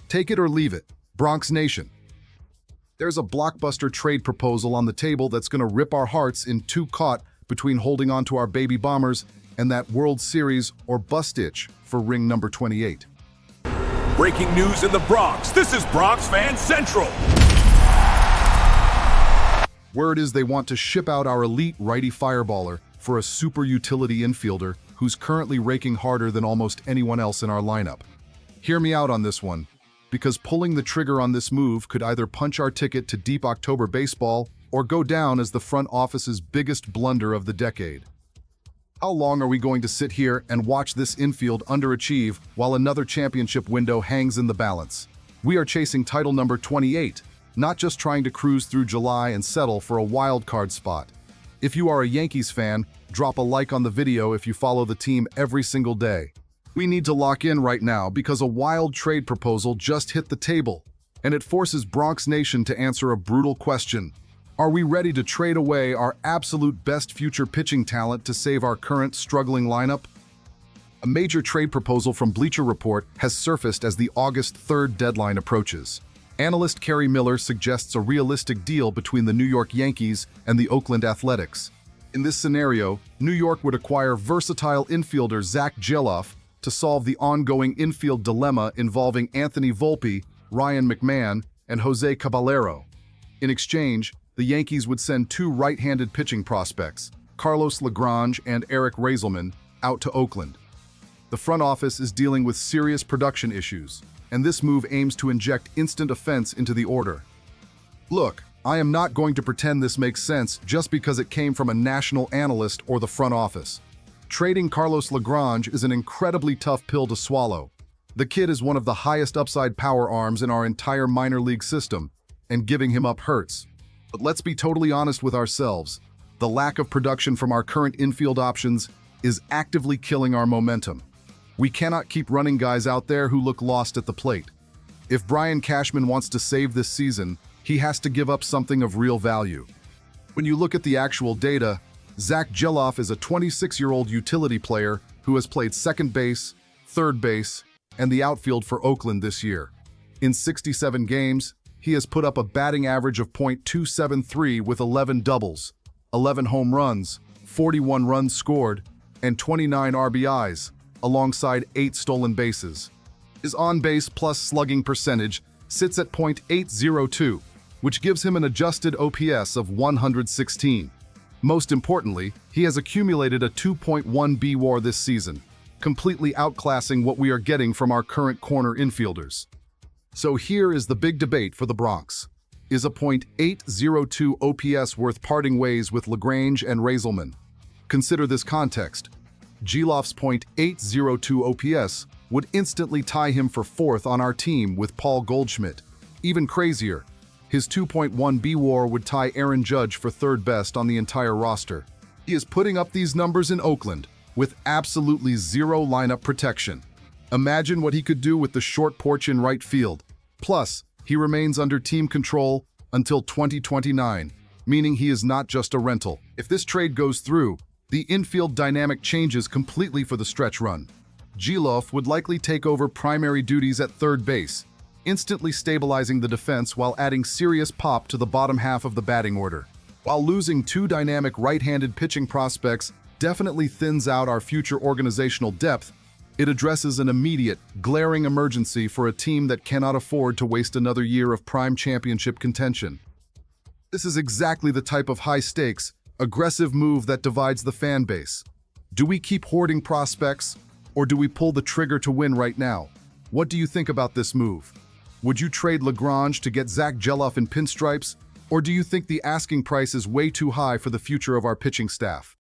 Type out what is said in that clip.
Take it or leave it, Bronx Nation. There's a blockbuster trade proposal on the table that's going to rip our hearts in two caught between holding on to our baby bombers and that World Series or bust itch for ring number 28. Breaking news in the Bronx. This is Bronx Fan Central. Word is they want to ship out our elite righty fireballer for a super utility infielder who's currently raking harder than almost anyone else in our lineup. Hear me out on this one, because pulling the trigger on this move could either punch our ticket to deep October baseball or go down as the front office's biggest blunder of the decade. How long are we going to sit here and watch this infield underachieve while another championship window hangs in the balance? We are chasing title number 28, not just trying to cruise through July and settle for a wild card spot. If you are a Yankees fan, drop a like on the video if you follow the team every single day. We need to lock in right now because a wild trade proposal just hit the table, and it forces Bronx Nation to answer a brutal question. Are we ready to trade away our absolute best future pitching talent to save our current struggling lineup? A major trade proposal from Bleacher Report has surfaced as the August 3rd deadline approaches. Analyst Kerry Miller suggests a realistic deal between the New York Yankees and the Oakland Athletics. In this scenario, New York would acquire versatile infielder Zach Gelof to solve the ongoing infield dilemma involving Anthony Volpe, Ryan McMahon, and Jose Caballero. In exchange, the Yankees would send two right-handed pitching prospects, Carlos Lagrange and Eric Raiselman, out to Oakland. The front office is dealing with serious production issues, and this move aims to inject instant offense into the order. Look, I am not going to pretend this makes sense just because it came from a national analyst or the front office. Trading Carlos Lagrange is an incredibly tough pill to swallow. The kid is one of the highest upside power arms in our entire minor league system, and giving him up hurts. But let's be totally honest with ourselves. The lack of production from our current infield options is actively killing our momentum. We cannot keep running guys out there who look lost at the plate. If Brian Cashman wants to save this season, he has to give up something of real value. When you look at the actual data, Zach Gelof is a 26-year-old utility player who has played second base, third base, and the outfield for Oakland this year. In 67 games, he has put up a batting average of .273 with 11 doubles, 11 home runs, 41 runs scored, and 29 RBIs, alongside 8 stolen bases. His on-base plus slugging percentage sits at .802, which gives him an adjusted OPS of 116. Most importantly, he has accumulated a 2.1 BWAR this season, completely outclassing what we are getting from our current corner infielders. So here is the big debate for the Bronx. Is a .802 OPS worth parting ways with Lagrange and Raiselman? Consider this context. Gelof's .802 OPS would instantly tie him for fourth on our team with Paul Goldschmidt. Even crazier, his 2.1 BWAR would tie Aaron Judge for third best on the entire roster. He is putting up these numbers in Oakland with absolutely zero lineup protection. Imagine what he could do with the short porch in right field. Plus, he remains under team control until 2029, meaning he is not just a rental. If this trade goes through, the infield dynamic changes completely for the stretch run. Gelof would likely take over primary duties at third base, instantly stabilizing the defense while adding serious pop to the bottom half of the batting order. While losing two dynamic right-handed pitching prospects definitely thins out our future organizational depth, it addresses an immediate, glaring emergency for a team that cannot afford to waste another year of prime championship contention. This is exactly the type of high-stakes, aggressive move that divides the fan base. Do we keep hoarding prospects, or do we pull the trigger to win right now? What do you think about this move? Would you trade Lagrange to get Zach Gelof in pinstripes, or do you think the asking price is way too high for the future of our pitching staff?